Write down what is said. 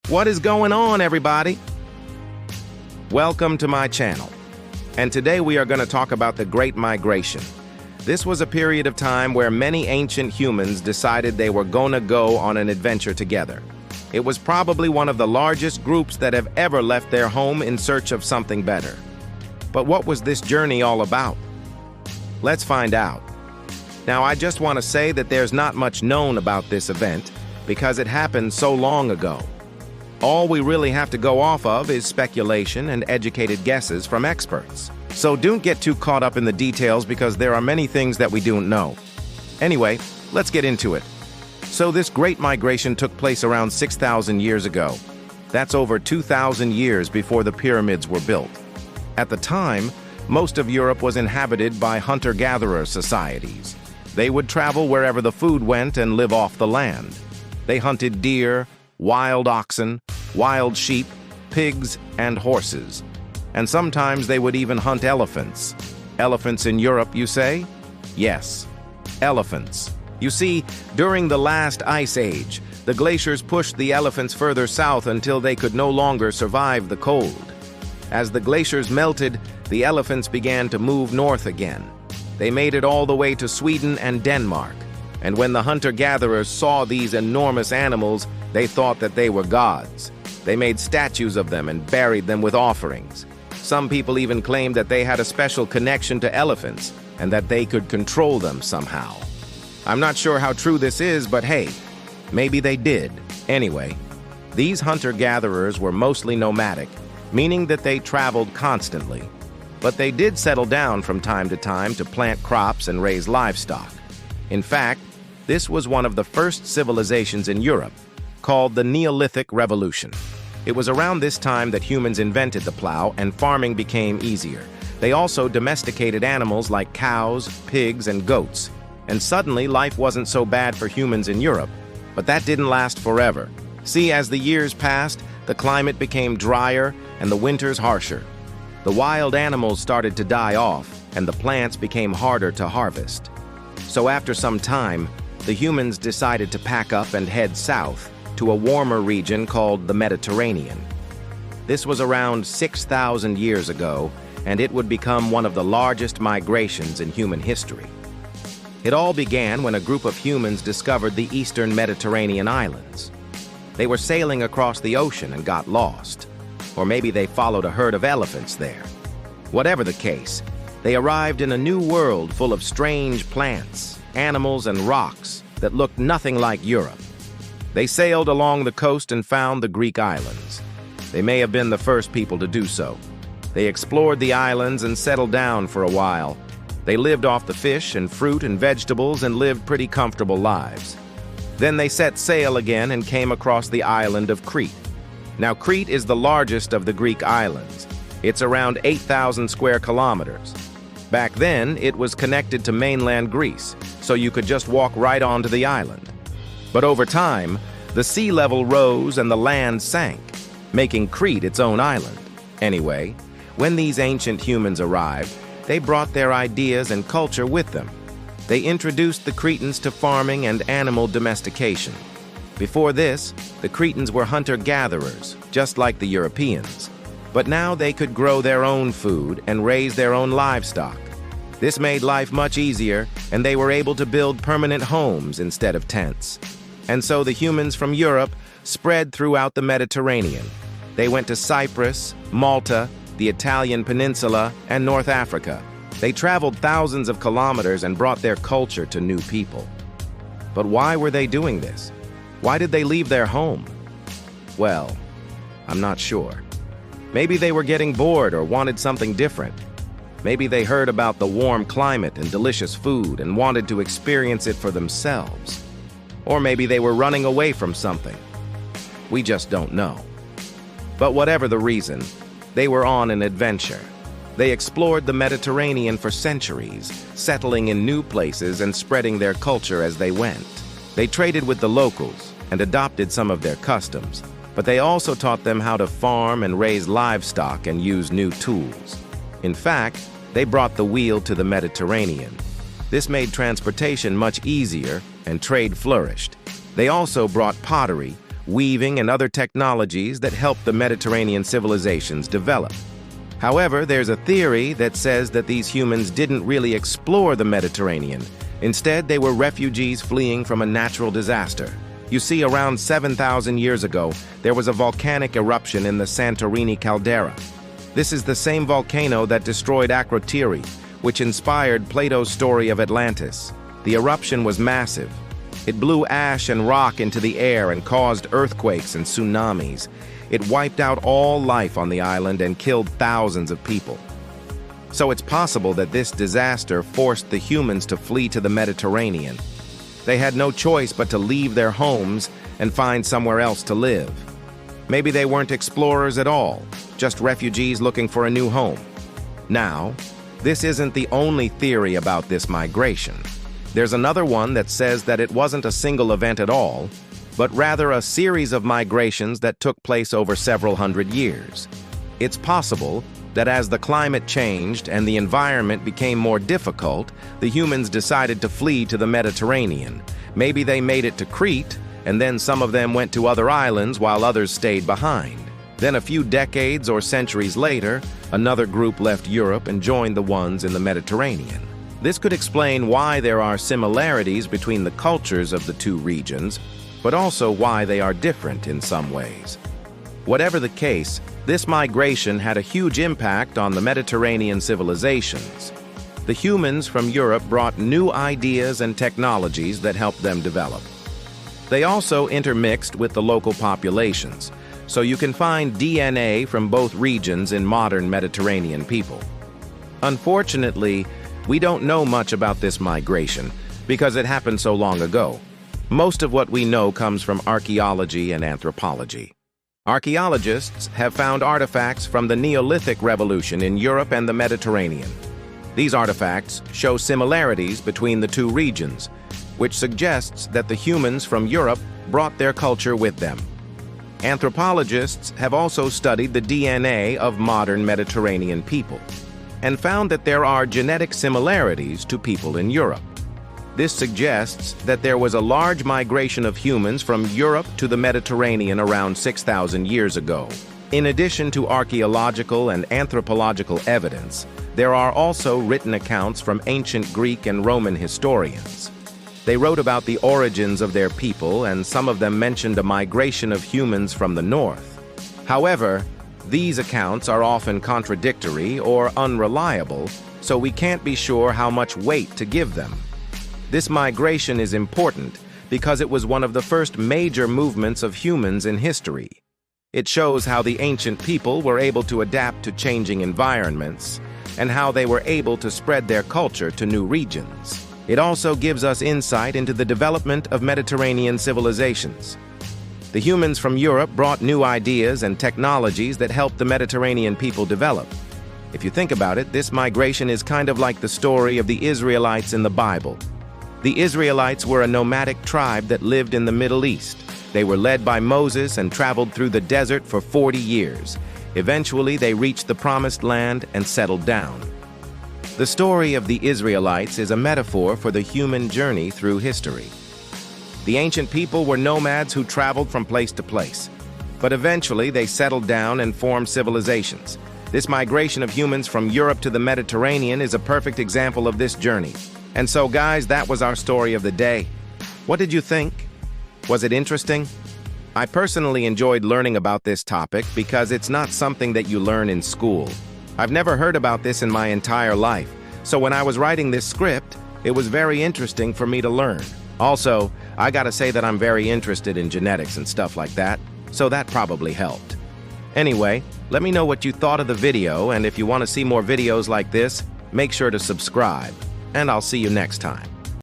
What is going on, everybody? Welcome to my channel. And today we are going to talk about the Great Migration. This was a period of time where many ancient humans decided they were gonna go on an adventure together. It was probably one of the largest groups that have ever left their home in search of something better. But what was this journey all about? Let's find out. Now, I just want to say that there's not much known about this event because it happened so long ago. All we really have to go off of is speculation and educated guesses from experts. So don't get too caught up in the details because there are many things that we don't know. Anyway, let's get into it. So this Great Migration took place around 6,000 years ago. That's over 2,000 years before the pyramids were built. At the time, most of Europe was inhabited by hunter-gatherer societies. They would travel wherever the food went and live off the land. They hunted deer, wild oxen, wild sheep, pigs, and horses. And sometimes they would even hunt elephants. Elephants in Europe, you say? Yes, elephants. You see, during the last ice age, the glaciers pushed the elephants further south until they could no longer survive the cold. As the glaciers melted, the elephants began to move north again. They made it all the way to Sweden and Denmark. And when the hunter-gatherers saw these enormous animals, they thought that they were gods. They made statues of them and buried them with offerings. Some people even claimed that they had a special connection to elephants and that they could control them somehow. I'm not sure how true this is, but hey, maybe they did. Anyway, these hunter-gatherers were mostly nomadic, meaning that they traveled constantly. But they did settle down from time to time to plant crops and raise livestock. In fact, this was one of the first civilizations in Europe, called the Neolithic Revolution. It was around this time that humans invented the plow and farming became easier. They also domesticated animals like cows, pigs, and goats. And suddenly, life wasn't so bad for humans in Europe. But that didn't last forever. See, as the years passed, the climate became drier and the winters harsher. The wild animals started to die off, and the plants became harder to harvest. So after some time, the humans decided to pack up and head south to a warmer region called the Mediterranean. This was around 6,000 years ago, and it would become one of the largest migrations in human history. It all began when a group of humans discovered the eastern Mediterranean islands. They were sailing across the ocean and got lost. Or maybe they followed a herd of elephants there. Whatever the case, they arrived in a new world full of strange plants, animals, and rocks that looked nothing like Europe. They sailed along the coast and found the Greek islands. They may have been the first people to do so. They explored the islands and settled down for a while. They lived off the fish and fruit and vegetables and lived pretty comfortable lives. Then they set sail again and came across the island of Crete. Now, Crete is the largest of the Greek islands. It's around 8,000 square kilometers. Back then, it was connected to mainland Greece, so you could just walk right onto the island. But over time, the sea level rose and the land sank, making Crete its own island. Anyway, when these ancient humans arrived, they brought their ideas and culture with them. They introduced the Cretans to farming and animal domestication. Before this, the Cretans were hunter-gatherers, just like the Europeans. But now they could grow their own food and raise their own livestock. This made life much easier, and they were able to build permanent homes instead of tents. And so the humans from Europe spread throughout the Mediterranean. They went to Cyprus, Malta, the Italian peninsula, and North Africa. They traveled thousands of kilometers and brought their culture to new people. But why were they doing this? Why did they leave their home? Well, I'm not sure. Maybe they were getting bored or wanted something different. Maybe they heard about the warm climate and delicious food and wanted to experience it for themselves. Or maybe they were running away from something. We just don't know. But whatever the reason, they were on an adventure. They explored the Mediterranean for centuries, settling in new places and spreading their culture as they went. They traded with the locals and adopted some of their customs, but they also taught them how to farm and raise livestock and use new tools. In fact, they brought the wheel to the Mediterranean. This made transportation much easier and trade flourished. They also brought pottery, weaving, and other technologies that helped the Mediterranean civilizations develop. However, there's a theory that says that these humans didn't really explore the Mediterranean. Instead, they were refugees fleeing from a natural disaster. You see, around 7,000 years ago, there was a volcanic eruption in the Santorini caldera. This is the same volcano that destroyed Akrotiri, which inspired Plato's story of Atlantis. The eruption was massive. It blew ash and rock into the air and caused earthquakes and tsunamis. It wiped out all life on the island and killed thousands of people. So it's possible that this disaster forced the humans to flee to the Mediterranean. They had no choice but to leave their homes and find somewhere else to live. Maybe they weren't explorers at all, just refugees looking for a new home. Now, this isn't the only theory about this migration. There's another one that says that it wasn't a single event at all, but rather a series of migrations that took place over several hundred years. It's possible that as the climate changed and the environment became more difficult, the humans decided to flee to the Mediterranean. Maybe they made it to Crete, and then some of them went to other islands while others stayed behind. Then a few decades or centuries later, another group left Europe and joined the ones in the Mediterranean. This could explain why there are similarities between the cultures of the two regions, but also why they are different in some ways. Whatever the case, this migration had a huge impact on the Mediterranean civilizations. The humans from Europe brought new ideas and technologies that helped them develop. They also intermixed with the local populations, so you can find DNA from both regions in modern Mediterranean people. Unfortunately, we don't know much about this migration because it happened so long ago. Most of what we know comes from archaeology and anthropology. Archaeologists have found artifacts from the Neolithic revolution in Europe and the Mediterranean. These artifacts show similarities between the two regions, which suggests that the humans from Europe brought their culture with them. Anthropologists have also studied the DNA of modern Mediterranean people and found that there are genetic similarities to people in Europe. This suggests that there was a large migration of humans from Europe to the Mediterranean around 6,000 years ago. In addition to archaeological and anthropological evidence, there are also written accounts from ancient Greek and Roman historians. They wrote about the origins of their people, and some of them mentioned a migration of humans from the north. However, these accounts are often contradictory or unreliable, so we can't be sure how much weight to give them. This migration is important because it was one of the first major movements of humans in history. It shows how the ancient people were able to adapt to changing environments and how they were able to spread their culture to new regions. It also gives us insight into the development of Mediterranean civilizations. The humans from Europe brought new ideas and technologies that helped the Mediterranean people develop. If you think about it, this migration is kind of like the story of the Israelites in the Bible. The Israelites were a nomadic tribe that lived in the Middle East. They were led by Moses and traveled through the desert for 40 years. Eventually, they reached the Promised Land and settled down. The story of the Israelites is a metaphor for the human journey through history. The ancient people were nomads who traveled from place to place, but eventually they settled down and formed civilizations. This migration of humans from Europe to the Mediterranean is a perfect example of this journey. And so, guys, that was our story of the day. What did you think? Was it interesting? I personally enjoyed learning about this topic because it's not something that you learn in school. I've never heard about this in my entire life, so when I was writing this script, it was very interesting for me to learn. Also, I gotta say that I'm very interested in genetics and stuff like that, so that probably helped. Anyway, let me know what you thought of the video, and if you want to see more videos like this, make sure to subscribe, and I'll see you next time.